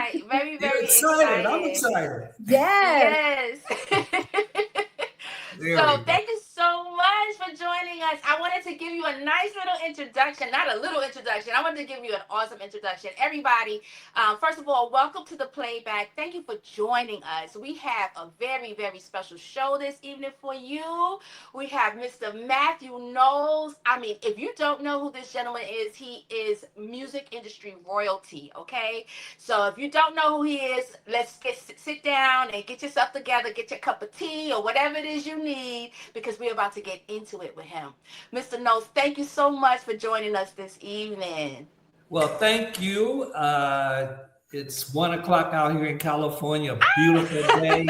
right. Very, You're very excited. I'm excited. excited. Yes. Yes. There So we go. thank you so much for joining us. I wanted to give you a nice little introduction, not a little introduction. I wanted to give you an awesome introduction. Everybody, first of all, welcome to the Playback. Thank you for joining us. We have a very, very special show this evening for you. We have Mr. Mathew Knowles. I mean, if you don't know who this gentleman is, he is music industry royalty, okay? So if you don't know who he is, sit down and get yourself together, get your cup of tea or whatever it is you need, because we're about to get into it with him. Mr. Knowles, thank you so much for joining us this evening. Well, thank you. It's 1 o'clock out here in California, a beautiful day,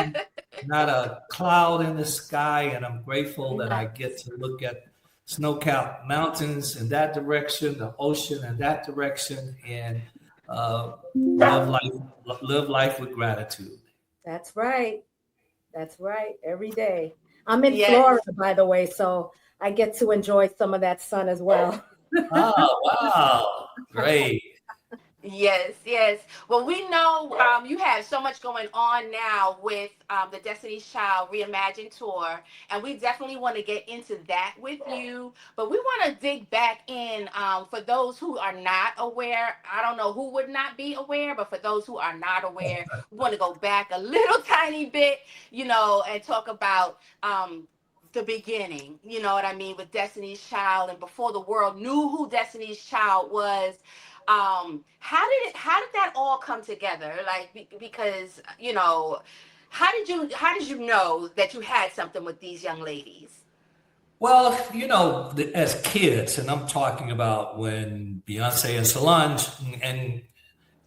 not a cloud in the sky, and I'm grateful that I get Nice. to look at snow-capped mountains in that direction, the ocean in that direction, and uh, live life, live life with gratitude. That's right. That's right. Every day. I'm in Yes. Florida, by the way, so I get to enjoy some of that sun as well. Oh, wow. Great. Yes, yes. Well, we know you have so much going on now with the Destiny's Child Reimagined Tour, and we definitely want to get into that with you. But we want to dig back in for those who are not aware. I don't know who would not be aware, but for those who are not aware, we want to go back a little tiny bit, and talk about the beginning, you know what I mean, with Destiny's Child, and before the world knew who Destiny's Child was. How did that all come together? Like, because how did you know that you had something with these young ladies? Well, as kids, and I'm talking about when Beyonce and Solange and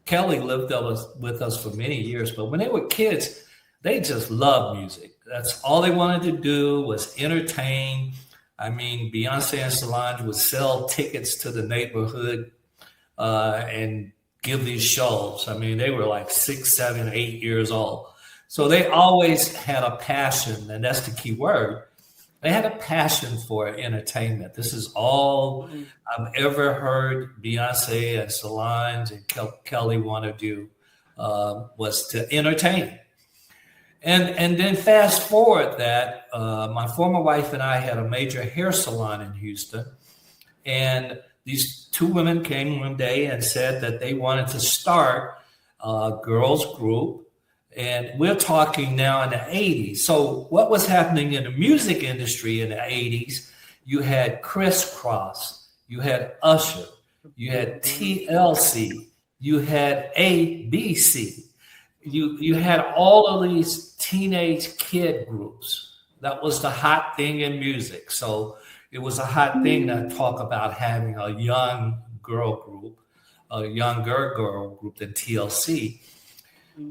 Kelly lived with us for many years, but when they were kids, they just loved music. That's all they wanted to do was entertain. I mean, Beyonce and Solange would sell tickets to the neighborhood and give these shows. I mean, they were like 6, 7, 8 years old. So they always had a passion, and that's the key word. They had a passion for entertainment. This is all I've ever heard Beyonce and Solange and Kelly want to do was to entertain. And then fast forward that my former wife and I had a major hair salon in Houston, and these two women came one day and said that they wanted to start a girls group. And we're talking now in the 80s. So what was happening in the music industry in the 80s, you had Crisscross, you had Usher, you had TLC, you had ABC. You had all of these teenage kid groups. That was the hot thing in music. So it was a hot thing to talk about having a young girl group, a younger girl group than TLC.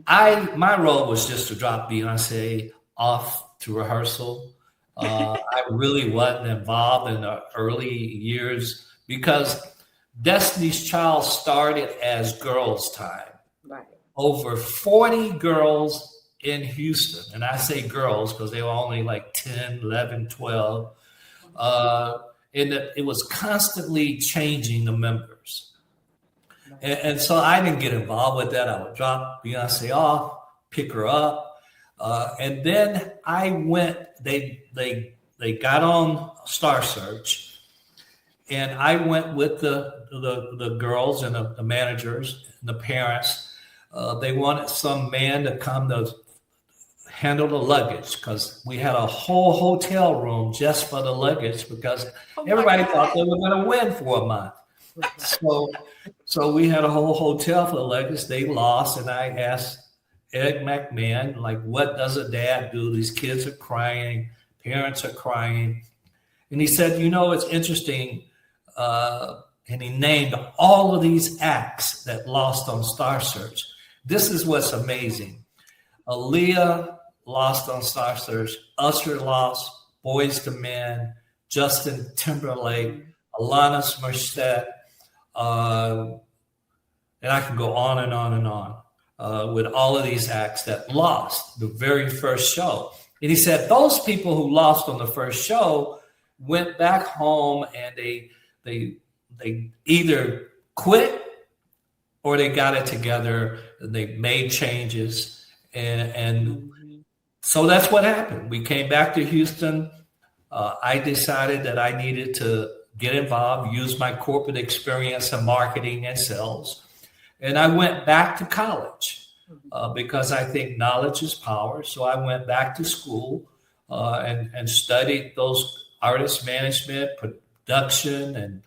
My role was just to drop Beyonce off to rehearsal. I really wasn't involved in the early years because Destiny's Child started as girls' time. Right. Over 40 girls in Houston, and I say girls because they were only like 10, 11, 12. And it was constantly changing the members. And so I didn't get involved with that. I would drop Beyonce off, pick her up. And then I went, they got on Star Search, and I went with the girls and the managers and the parents. They wanted some man to come to handle the luggage because we had a whole hotel room just for the luggage because everybody thought they were going to win for a month. So we had a whole hotel for the luggage. They lost, and I asked Ed McMahon, like, what does a dad do? These kids are crying, parents are crying. And he said, it's interesting. And he named all of these acts that lost on Star Search. This is what's amazing. Aaliyah lost on Star Search. Usher lost. Boyz II Men. Justin Timberlake. Alanis Morissette. And I can go on and on and on with all of these acts that lost the very first show. And he said those people who lost on the first show went back home and they either quit or they got it together and they made changes. And so that's what happened. We came back to Houston. I decided that I needed to get involved, use my corporate experience in marketing and sales. And I went back to college because I think knowledge is power. So I went back to school and studied those artist management, production, and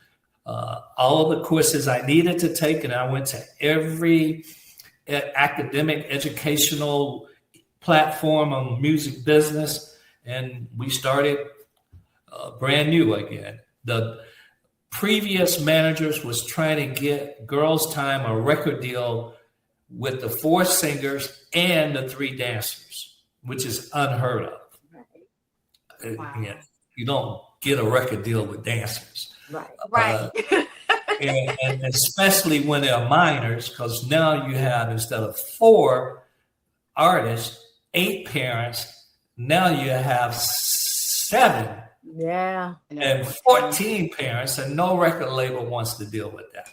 all of the courses I needed to take. And I went to every academic, educational platform on music business. And we started brand new again. The previous managers was trying to get Girls Time a record deal with the 4 singers and the 3 dancers, which is unheard of. Wow. Yeah, you don't get a record deal with dancers. Right. And especially when they're minors, because now you have, instead of 4 artists, 8 parents, now you have 7. Yeah. And 14 parents, and no record label wants to deal with that.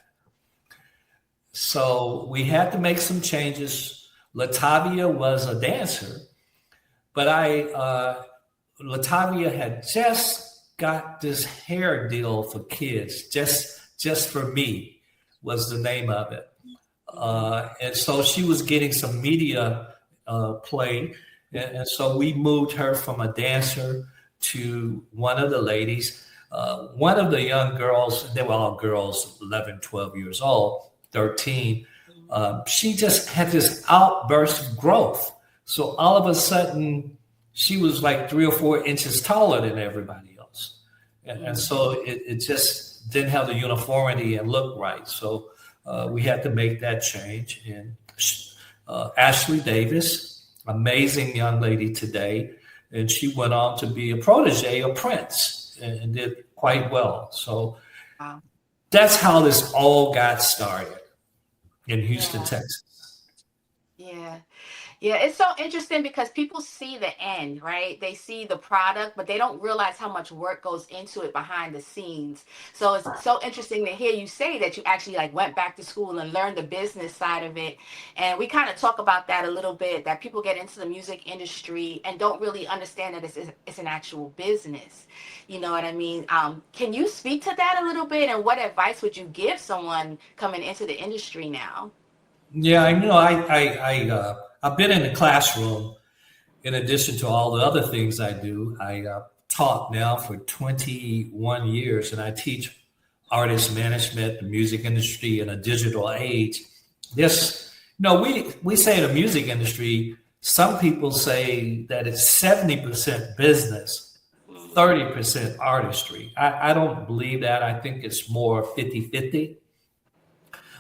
So we had to make some changes. Latavia was a dancer, but Latavia had just got this hair deal for kids, just for me was the name of it. And so she was getting some media play. And so we moved her from a dancer to one of the ladies. One of the young girls, they were all girls, 11, 12 years old, 13. She just had this outburst of growth. So all of a sudden, she was like 3 or 4 inches taller than everybody else. And so it just didn't have the uniformity and look right. So we had to make that change. And Ashley Davis, amazing young lady today, and she went on to be a protege of Prince and did quite well. So that's how this all got started in Houston, Texas. Yeah. Yeah, it's so interesting because people see the end, right? They see the product, but they don't realize how much work goes into it behind the scenes. So it's so interesting to hear you say that you actually like went back to school and learned the business side of it. And we kind of talk about that a little bit, that people get into the music industry and don't really understand that it's an actual business. You know what I mean? Can you speak to that a little bit, and what advice would you give someone coming into the industry now? Yeah, I've been in the classroom in addition to all the other things I do. I taught now for 21 years, and I teach artist management, the music industry in a digital age. We say in the music industry, some people say that it's 70% business, 30% artistry. I don't believe that. I think it's more 50-50.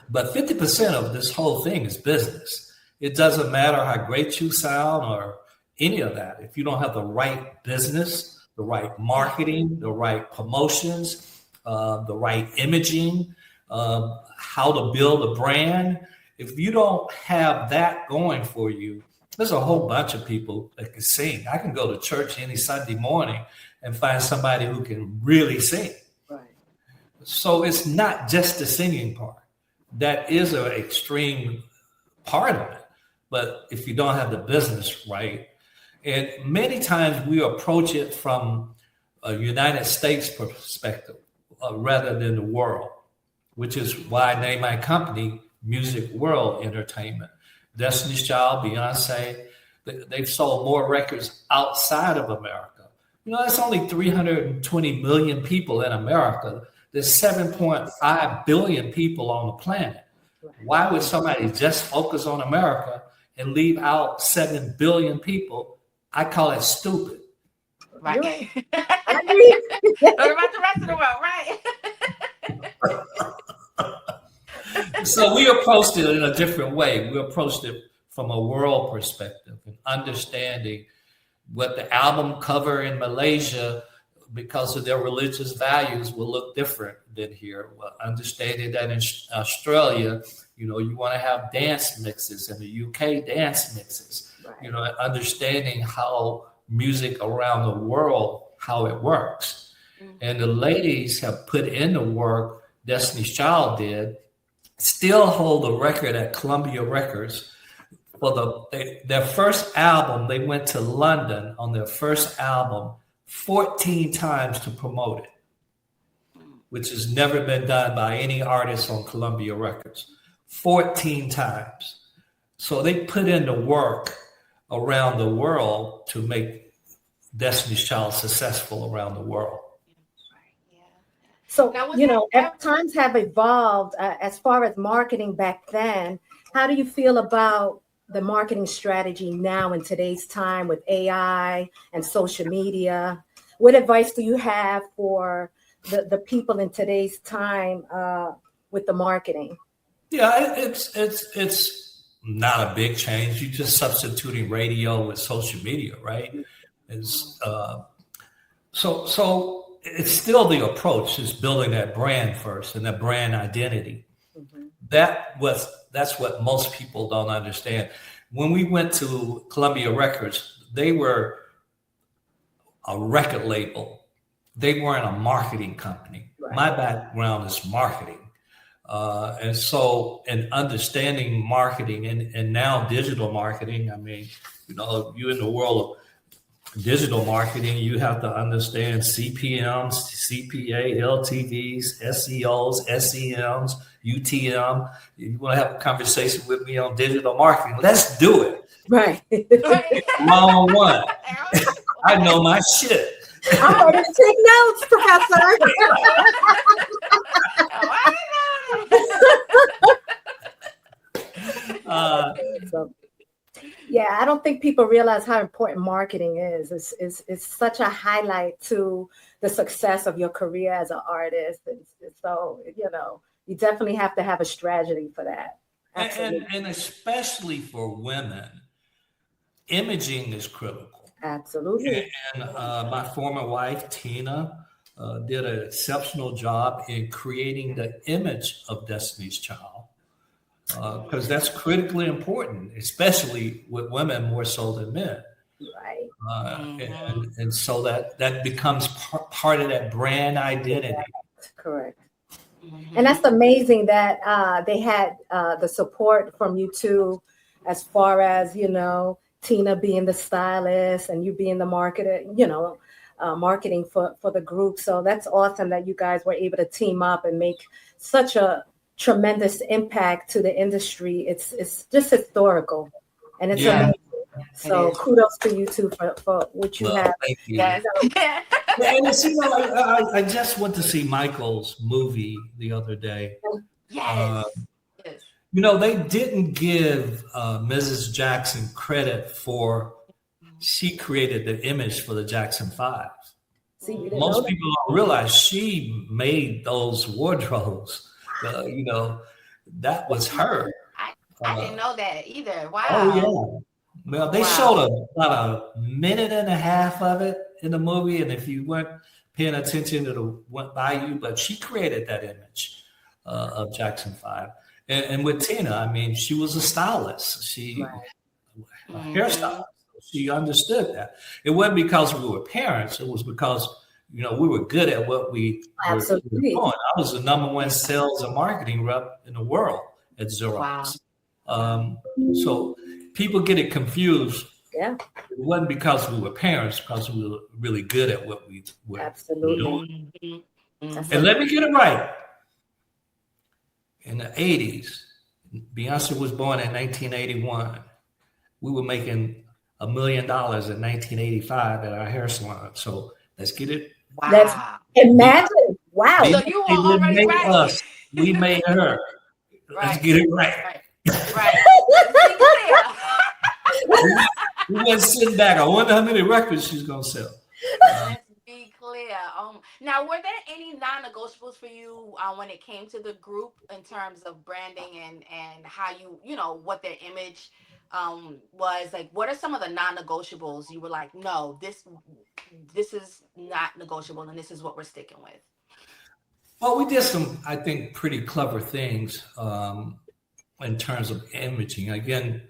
But 50% of this whole thing is business. It doesn't matter how great you sound or any of that. If you don't have the right business, the right marketing, the right promotions, the right imaging, how to build a brand, if you don't have that going for you, there's a whole bunch of people that can sing. I can go to church any Sunday morning and find somebody who can really sing. Right. So it's not just the singing part. That is an extreme part of it. But if you don't have the business right, and many times we approach it from a United States perspective rather than the world, which is why I named my company Music World Entertainment. Destiny's Child, Beyonce, they've sold more records outside of America. That's only 320 million people in America. There's 7.5 billion people on the planet. Why would somebody just focus on America and leave out 7 billion people? I call it stupid. Right. What about the rest of the world, right? So we approached it in a different way. We approached it from a world perspective and understanding what the album cover in Malaysia, because of their religious values, will look different than here. Well, understanding that in Australia, you want to have dance mixes, in the UK, dance mixes. Right. Understanding how music around the world, how it works. Mm-hmm. And the ladies have put in the work, Destiny's Child did, still hold the record at Columbia Records for their first album. They went to London on their first album 14 times to promote it, which has never been done by any artist on Columbia Records. 14 times. So they put in the work around the world to make Destiny's Child successful around the world. So, times have evolved as far as marketing back then. How do you feel about the marketing strategy now in today's time with AI and social media? What advice do you have for the people in today's time with the marketing? Yeah, it's not a big change. You're just substituting radio with social media, right? It's so it's still the approach is building that brand first and that brand identity. Mm-hmm. That's what most people don't understand. When we went to Columbia Records, they were a record label. They weren't a marketing company. Right. My background is marketing. And so in understanding marketing and now digital marketing, I mean, you're in the world of digital marketing, you have to understand CPMs, CPA, LTVs, SEOs, SEMs, UTM. You want to have a conversation with me on digital marketing? Let's do it. Right. One-on-one. I know my shit. I'm going to take notes, Professor. Yeah, I don't think people realize how important marketing is. It's such a highlight to the success of your career as an artist. And so, you definitely have to have a strategy for that. And especially for women, imaging is critical. Absolutely. And my former wife, Tina, did an exceptional job in creating the image of Destiny's Child. Because that's critically important, especially with women more so than men. Right. And so that becomes part of that brand identity. Correct. Mm-hmm. And that's amazing that they had the support from you two, as far as, Tina being the stylist and you being the marketer, marketing for the group. So that's awesome that you guys were able to team up and make such a tremendous impact to the industry. It's just historical, and it's amazing. So kudos to you two for what you have. Thank you. And I just went to see Michael's movie the other day. Yes. They didn't give Mrs. Jackson credit for she created the image for the Jackson 5. Most people don't realize she made those wardrobes. That was her. I didn't know that either. Wow. Oh, yeah. Well, they showed about a minute and a half of it in the movie. And if you weren't paying attention, it went by you. But she created that image of Jackson 5. And with Tina, I mean, she was a stylist. She a hairstylist. She understood that. It wasn't because we were parents. It was because we were good at what we were doing. I was the #1 sales and marketing rep in the world at Xerox. Wow. So people get it confused. Yeah. It wasn't because we were parents, because we were really good at what we were doing. Mm-hmm. And let me get it right. In the 80s, Beyonce was born in 1981. We were making $1 million in 1985 at our hair salon. So let's get it. Wow. Let's imagine. Wow. So you were already right. Us. We made her. Let's get it right. Right. We went sitting back. I wonder how many records she's going to sell. Let's be clear. Now, were there any non-negotiables for you when it came to the group in terms of branding and how what their image was? Like, what are some of the non-negotiables you were like, no, this is not negotiable and this is what we're sticking with? Well, we did some, I think, pretty clever things in terms of imaging. Again,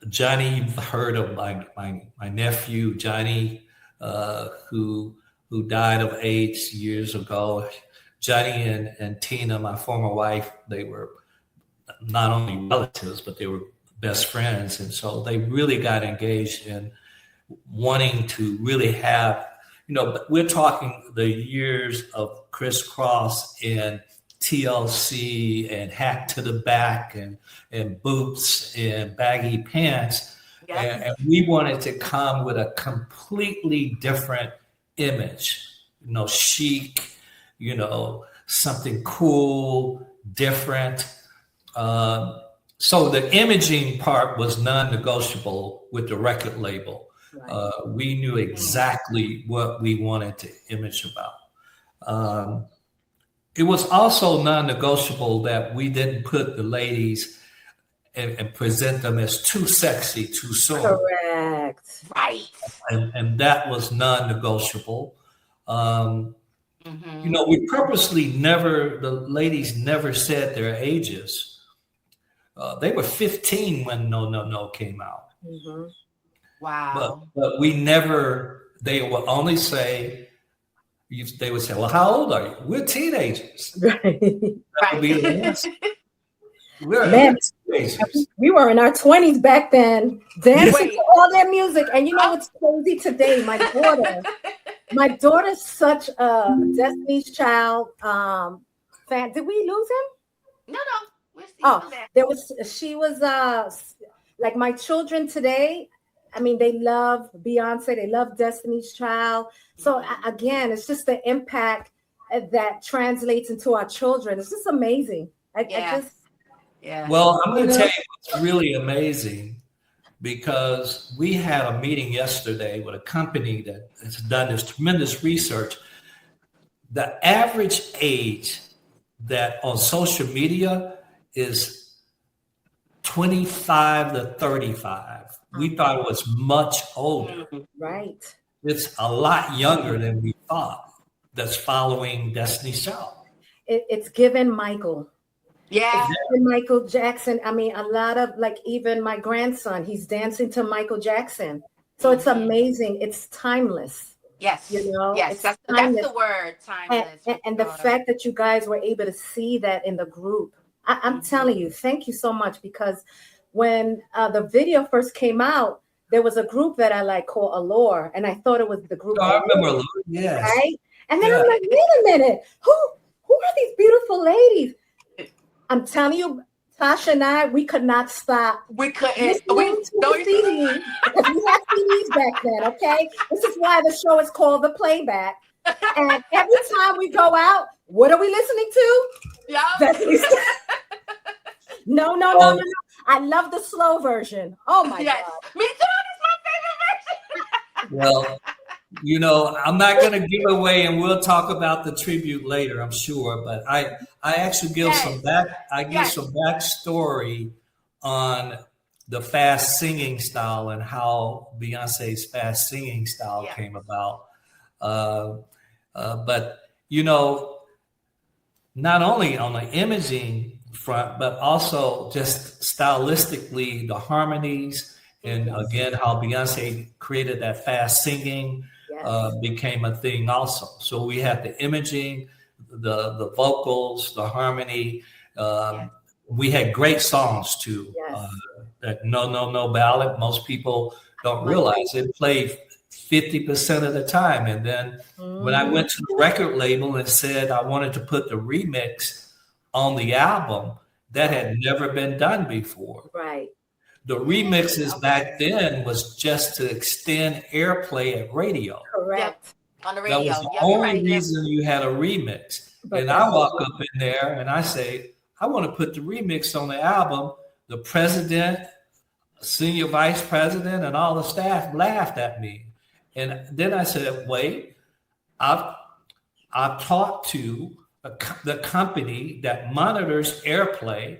Johnny, you've heard of my nephew, Johnny, who died of AIDS years ago. Johnny and Tina, my former wife, they were not only relatives, but they were best friends. And so they really got engaged in wanting to really have, we're talking the years of Crisscross and TLC and Hat to the Back and boots and baggy pants. Yes. And we wanted to come with a completely different image, chic, something cool, different. So the imaging part was non-negotiable with the record label. Right. We knew exactly what we wanted to image about. It was also non-negotiable that we didn't put the ladies and present them as too sexy too soon. Correct. Right. And that was non-negotiable. We purposely the ladies never said their ages. They were 15 when No came out. Mm-hmm. Wow. But we never, they would only say, they would say, well, how old are you? We're teenagers. Right. That would be the answer. We're teenagers. We were in our 20s back then, dancing to all their music. And you know what's crazy today? My daughter's such a Destiny's Child fan. Did we lose him? No. She was like my children today. I mean, they love Beyonce. They love Destiny's Child. So again, it's just the impact that translates into our children. It's just amazing. Well, I'm going to tell you what's really amazing, because we had a meeting yesterday with a company that has done this tremendous research. The average age that on social media is 25 to 35. We thought it was much older. Right. It's a lot younger than we thought that's following Destiny's Child. It's given Michael. Yeah. It's given Michael Jackson. I mean, a lot of, like, even my grandson, he's dancing to Michael Jackson. So it's amazing. It's timeless. Yes. Yes, that's the word, timeless. And the fact that you guys were able to see that in the group, I'm telling you, thank you so much, because when the video first came out, there was a group that I like called Allure, and I thought it was the group. I remember Allure, yes. Right? And then I'm like, wait a minute, who are these beautiful ladies? I'm telling you, Tasha and I, we could not stop. We couldn't. CD, because we had CDs back then, okay? This is why the show is called The Playback. And every time we go out, what are we listening to? Yeah. No. I love the slow version. Oh my God. Me too. It's my favorite version. Well, I'm not going to give away, and we'll talk about the tribute later, I'm sure. But I actually give some backstory on the fast singing style and how Beyonce's fast singing style came about. But not only on the imaging front, but also just stylistically, the harmonies, and again, how Beyonce created that fast singing became a thing also. So we had the imaging, the vocals, the harmony. We had great songs too. That No ballad, most people don't realize it played 50% of the time. And then when I went to the record label and said I wanted to put the remix on the album, that had never been done before. Right. The remixes back then was just to extend airplay at radio. Correct. On the radio. That was the only reason you had a remix. And I walk up in there and I say, I want to put the remix on the album. The president, senior vice president, and all the staff laughed at me. And then I said, wait, I've talked to the company that monitors airplay,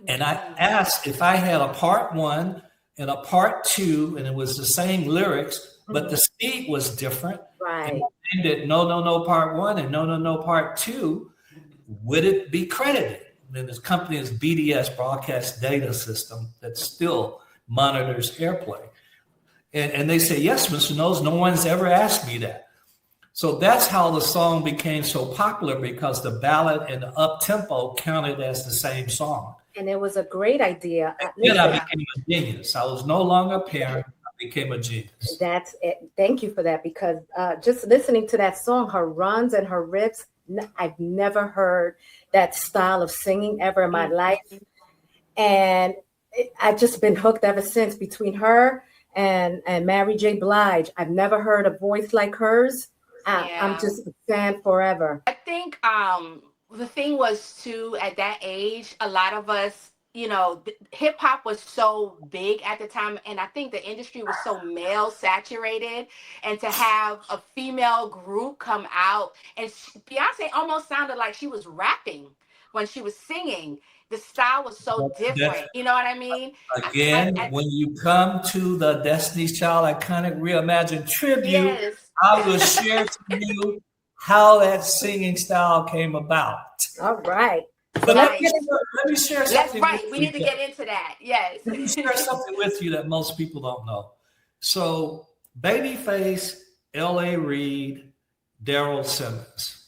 and I asked if I had a part 1 and a part 2, and it was the same lyrics, but the speed was different. Right. And did No part 1 and No part 2, would it be credited? And this company is BDS, Broadcast Data System, that still monitors airplay. And they say, yes, Mr. Knowles, no one's ever asked me that. So that's how the song became so popular, because the ballad and the up tempo counted as the same song. And it was a great idea. Then I Listen, became a genius. I was no longer a parent. I became a genius. that's it. Thank you for that, because just listening to that song, her runs and her riffs, I've never heard that style of singing ever in my life. And I've just been hooked ever since, between her and Mary J. Blige. I've never heard a voice like hers. I'm just a fan forever. I think the thing was too, at that age, a lot of us, you know, hip hop was so big at the time, and I think the industry was so male saturated, and to have a female group come out, and Beyonce almost sounded like she was rapping when she was singing. The style was so different. You know what I mean? Again, when you come to the Destiny's Child Iconic Reimagined Tribute, yes. I will share to you how that singing style came about. All right. But let me share something. That's right. We need to get into that. Yes. Let me share something with you that most people don't know. So, Babyface, L.A. Reid, Daryl Simmons,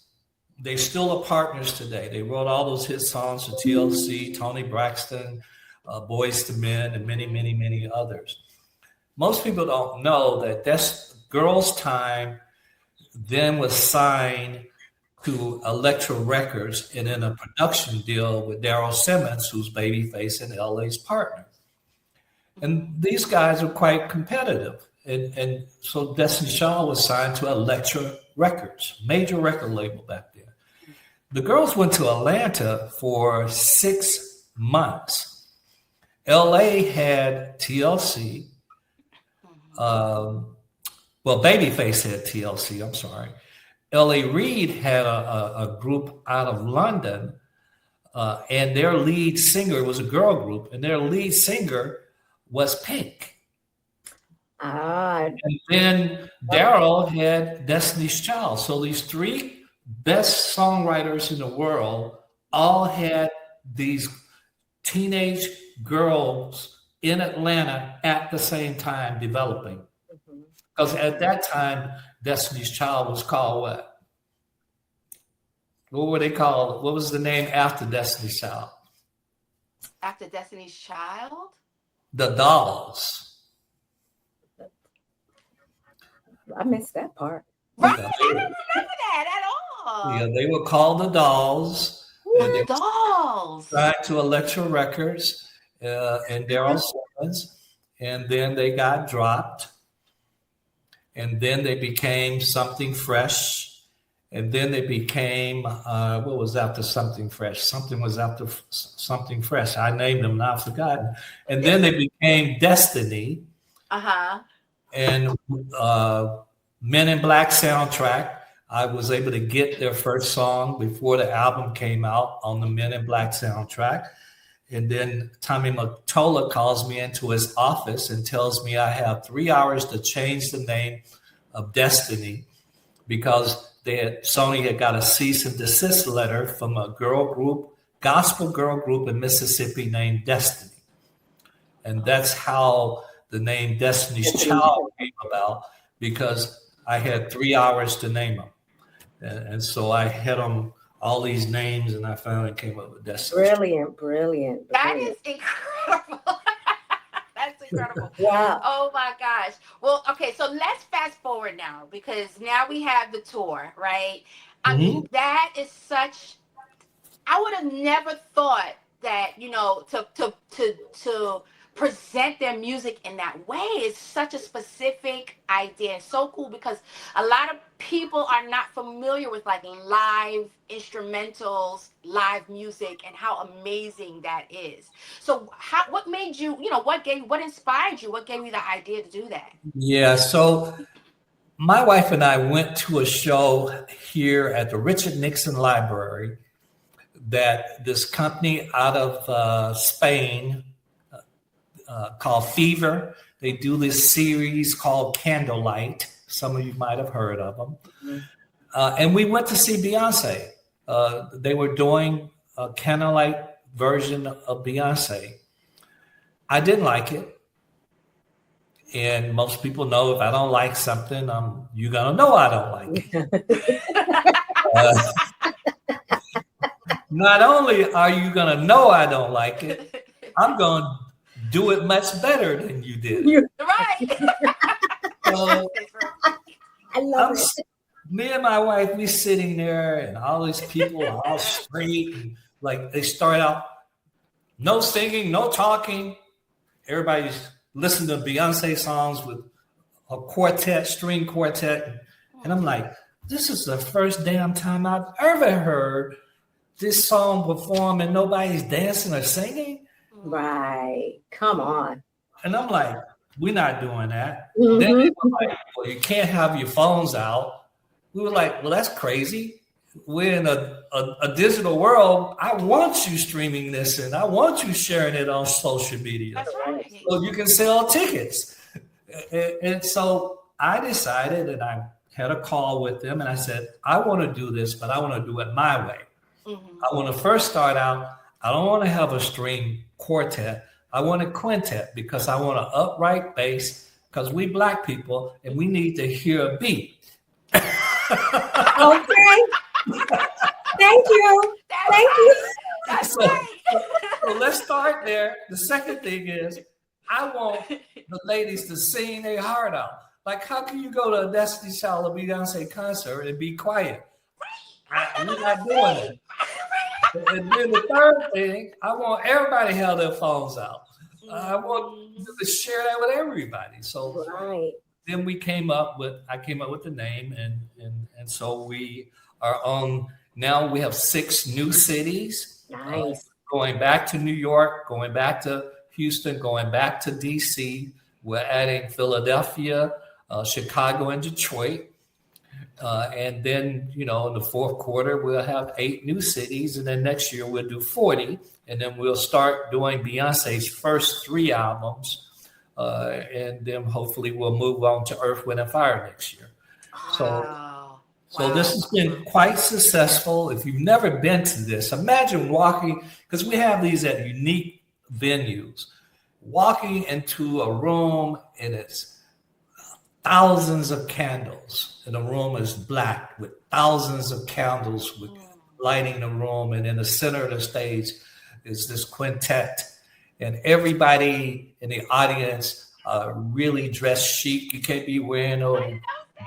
they still are partners today. They wrote all those hit songs for TLC, Tony Braxton, Boyz II Men, and many, many, many others. Most people don't know that that's Girls' Time then was signed to Elektra Records and in a production deal with Daryl Simmons, who's Babyface and LA's partner. And these guys are quite competitive. And so Destiny's Child was signed to Elektra Records, major record label back then. The girls went to Atlanta for 6 months. LA had TLC. Babyface had TLC, I'm sorry. L.A. Reid had a group out of London, and their lead singer was a girl group, and their lead singer was Pink. And then Daryl had Destiny's Child. So these three best songwriters in the world all had these teenage girls in Atlanta at the same time developing. Because at that time, Destiny's Child was called what? What were they called? What was the name after Destiny's Child? After Destiny's Child? The Dolls. I missed that part. Right, I don't remember that at all. Yeah, they were called the Dolls. The Dolls. Signed to Elektra Records and Daryl Simmons, and then they got dropped. And then they became Something Fresh. And then they became, what was after Something Fresh? Something was after Something Fresh. I named them, now I've forgotten. And then they became Destiny. And Men in Black soundtrack. I was able to get their first song before the album came out on the Men in Black soundtrack. And then Tommy Mottola calls me into his office and tells me I have 3 hours to change the name of Destiny, because Sony had got a cease and desist letter from a gospel girl group in Mississippi named Destiny. And that's how the name Destiny's Child came about, because I had 3 hours to name them. And so I had them all these names, and I finally came up with Destiny. Brilliant. That is incredible. That's incredible. Wow. Oh my gosh. Well, okay, so let's fast forward now, because now we have the tour, right? I mean, that is such. I would have never thought that, you know, to present their music in that way is such a specific idea. It's so cool, because a lot of people are not familiar with like live instrumentals, live music, and how amazing that is. So what made you, what inspired you? What gave you the idea to do that? Yeah, so my wife and I went to a show here at the Richard Nixon Library that this company out of Spain called Fever. They do this series called Candlelight. Some of you might have heard of them. And we went to see Beyonce. They were doing a Candlelight version of Beyonce. I didn't like it. And most people know if I don't like something, you're gonna know I don't like it. Not only are you gonna know I don't like it, I'm gonna do it much better than you did. Right. So I love it. me and my wife, we sitting there, and all these people are all straight, and like they start out, no singing, no talking. Everybody's listening to Beyonce songs with a quartet, string quartet. And I'm like, this is the first damn time I've ever heard this song performed and nobody's dancing or singing. Right. Come on. And I'm like, we're not doing that. Mm-hmm. Then they were like, well, you can't have your phones out. We were like, well, that's crazy. We're in a digital world. I want you streaming this and I want you sharing it on social media. That's right. So you can sell tickets. And so I decided, and I had a call with them, and I said, I want to do this, but I want to do it my way. Mm-hmm. I want to first start out, I don't want to have a string quartet. I want a quintet because I want an upright bass because we Black people and we need to hear a beat. Okay. Thank you. Thank you. That's So right. let's start there. The second thing is, I want the ladies to sing their heart out. Like, how can you go to a Destiny Child or Beyonce concert and be quiet? We're not doing it. And then the third thing, I want everybody to have their phones out. I want to share that with everybody. So then I came up with the name, and so we are on. Now we have 6 new cities. Nice. Going back to New York, going back to Houston, going back to DC. We're adding Philadelphia, Chicago, and Detroit. And then, in the fourth quarter, we'll have 8 new cities. And then next year, we'll do 40. And then we'll start doing Beyonce's first 3 albums. And then hopefully we'll move on to Earth, Wind, and Fire next year. So this has been quite successful. If you've never been to this, imagine walking, because we have these at unique venues, walking into a room and it's thousands of candles, and the room is black with thousands of candles with lighting the room, and in the center of the stage is this quintet, and everybody in the audience really dressed chic. You can't be wearing no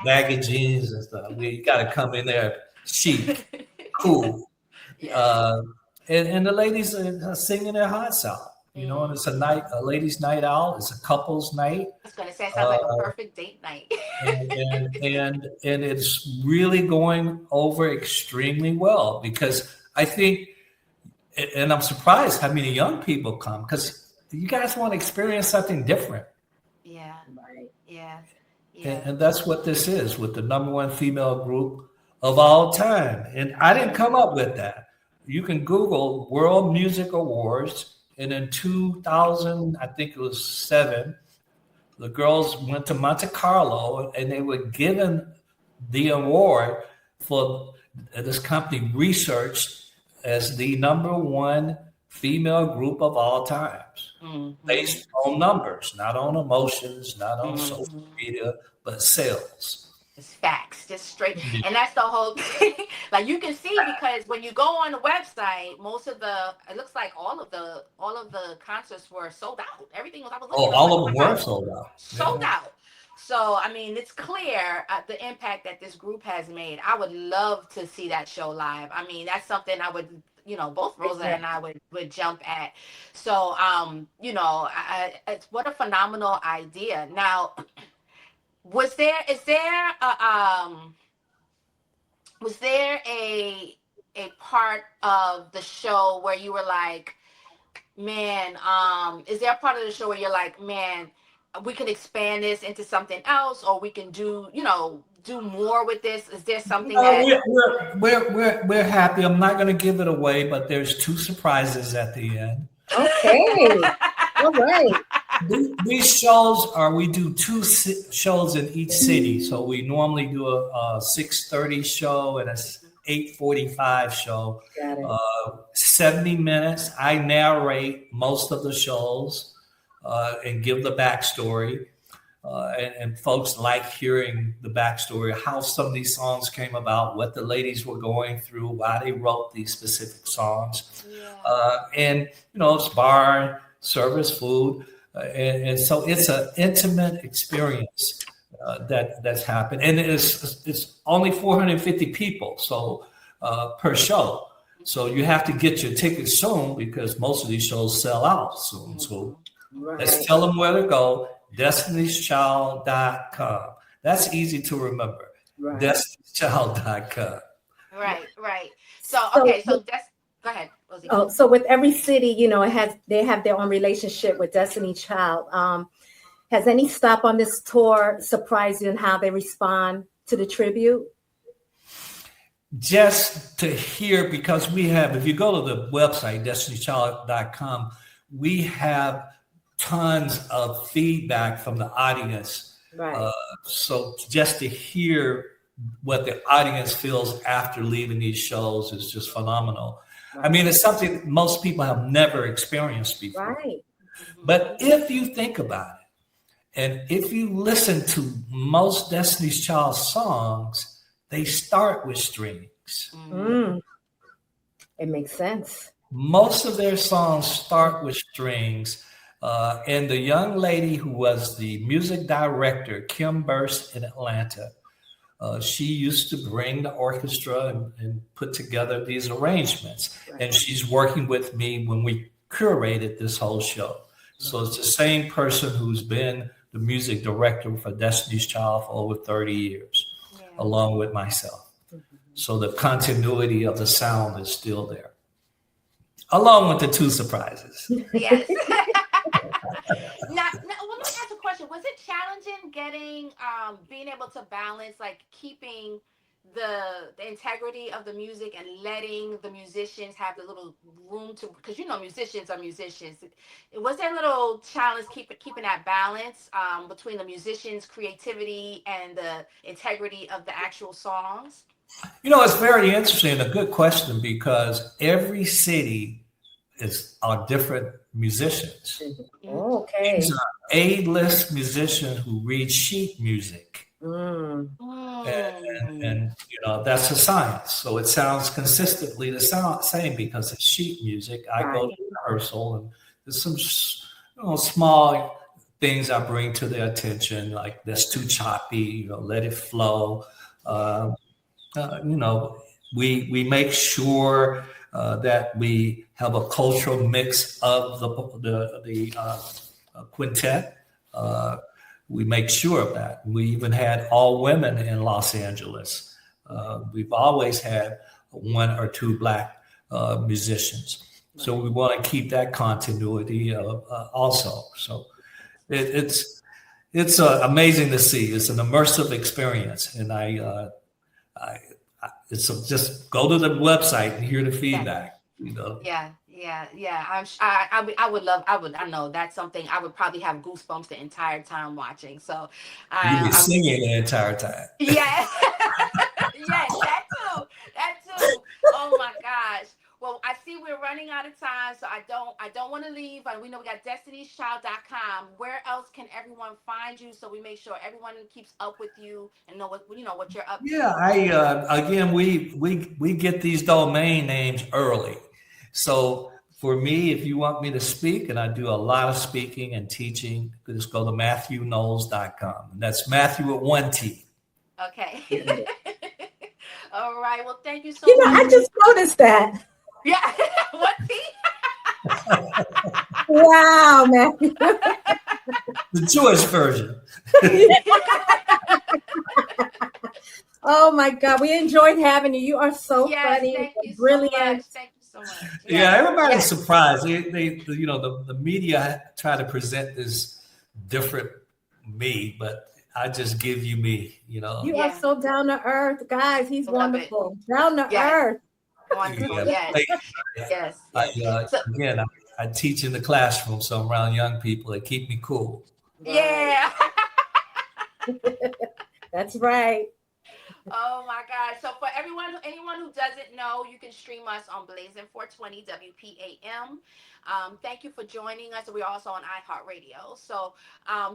baggy jeans and stuff. You got to come in there chic, cool, and the ladies are singing their hearts out. And it's a ladies' night out. It's a couples' night. I was going to say, it sounds like a perfect date night. and it's really going over extremely well, because I think, and I'm surprised how many young people come, because you guys want to experience something different. Yeah. Right. Yeah. And that's what this is, with the #1 female group of all time. And I didn't come up with that. You can Google World Music Awards. And in 2000, I think it was 7, the girls went to Monte Carlo and they were given the award for this company researched as the #1 female group of all times, based on numbers, not on emotions, not on social media, but sales. It's facts, just straight. And that's the whole thing. Like, you can see, because when you go on the website, it looks like all of the concerts were sold out. Everything was, all of them were sold out. Sold out. So, I mean, it's clear the impact that this group has made. I would love to see that show live. I mean, that's something I would, both Rosa and I would jump at. So, it's what a phenomenal idea. Now, was there a part of the show where you were like, man, is there a part of the show where you're like, man, we can expand this into something else, or we can do more with this? Is there something we're happy. I'm not going to give it away, but there's 2 surprises at the end. Okay. All right. These shows we do 2 shows in each city. So we normally do a 6:30 show and a 8:45 show. 70 minutes. I narrate most of the shows and give the backstory. and folks like hearing the backstory of how some of these songs came about, what the ladies were going through, why they wrote these specific songs. And, it's bar, service, food. And so it's an intimate experience that's happened. And it's only 450 people per show. So you have to get your tickets soon because most of these shows sell out soon. So let's tell them where to go. Destiny'sChild.com. That's easy to remember. Right. Destiny'sChild.com. Right. So go ahead, Rosie. Oh, so with every city, they have their own relationship with Destiny Child. Has any stop on this tour surprised you in how they respond to the tribute? Just to hear, because we have, if you go to the website, Destiny'sChild.com, we have tons of feedback from the audience. Right. So just to hear what the audience feels after leaving these shows is just phenomenal. Right. I mean, it's something most people have never experienced before. Right. But if you think about it, and if you listen to most Destiny's Child songs, they start with strings. It makes sense. Most of their songs start with strings. And the young lady who was the music director, Kim Burst in Atlanta, she used to bring the orchestra and put together these arrangements. Right. And she's working with me when we curated this whole show. So it's the same person who's been the music director for Destiny's Child for over 30 years, along with myself. So the continuity of the sound is still there, along with the two surprises. Yes. Now, let me ask a question. Was it challenging being able to balance, like keeping the integrity of the music and letting the musicians have the little room to, because musicians are musicians. Was there a little challenge keeping that balance between the musicians' creativity and the integrity of the actual songs? It's very interesting, a good question, because every city are different musicians. Okay. These are A-list musicians who read sheet music. And that's a science. So it sounds consistently the same because it's sheet music. I go to rehearsal and there's some small things I bring to their attention, like that's too choppy, let it flow. We make sure that we have a cultural mix of the quintet. We make sure of that. We even had all women in Los Angeles. We've always had one or two Black musicians. So we want to keep that continuity also. So it's amazing to see. It's an immersive experience. And just go to the website and hear the feedback. Yeah. I know that's something I would probably have goosebumps the entire time watching. So you'd be singing the entire time. Yeah. Yes, that too. Oh my gosh. Well, I see we're running out of time, so I don't want to leave. We know we got Destiny'sChild.com. Where else can everyone find you, so we make sure everyone keeps up with you and know what you're up to? Yeah, again, we get these domain names early. So for me, if you want me to speak, and I do a lot of speaking and teaching, just go to MathewKnowles.com. And that's Matthew with one T. Okay. All right. Well, thank you so much. I just noticed that. Yeah. What T? Wow, Matthew. The Jewish version. Oh my God, we enjoyed having you. You are so funny, thank you brilliant. So much. Thank you so much. Yeah, everybody's surprised. The media try to present this different me, but I just give you me. You are so down to earth, guys. He's wonderful. Down to earth. Wonderful. Yes. Again, I teach in the classroom, so I'm around young people that keep me cool. Yeah. That's right. Oh my God. So for anyone who doesn't know, you can stream us on Blazing 420 WPAM. Thank you for joining us. We're also on iHeartRadio. So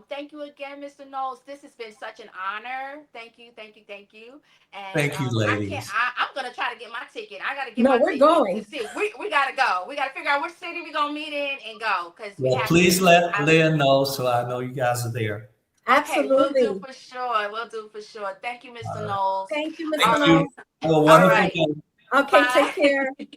thank you again, Mr. Knowles. This has been such an honor. Thank you, thank you, thank you. And Thank you, ladies. I'm gonna try to get my ticket. I gotta get No, my we're ticket going. to see. We gotta go. We gotta figure out which city we're gonna meet in and go because we Well, have to. please let Leah know so I know you guys are there. Okay, we'll do Absolutely. for sure. We'll do for sure. Thank you, All Mr. right. Knowles. Thank you, Mr. Thank Um, you. Knowles. Have a all wonderful right. day. Okay, take Bye. care.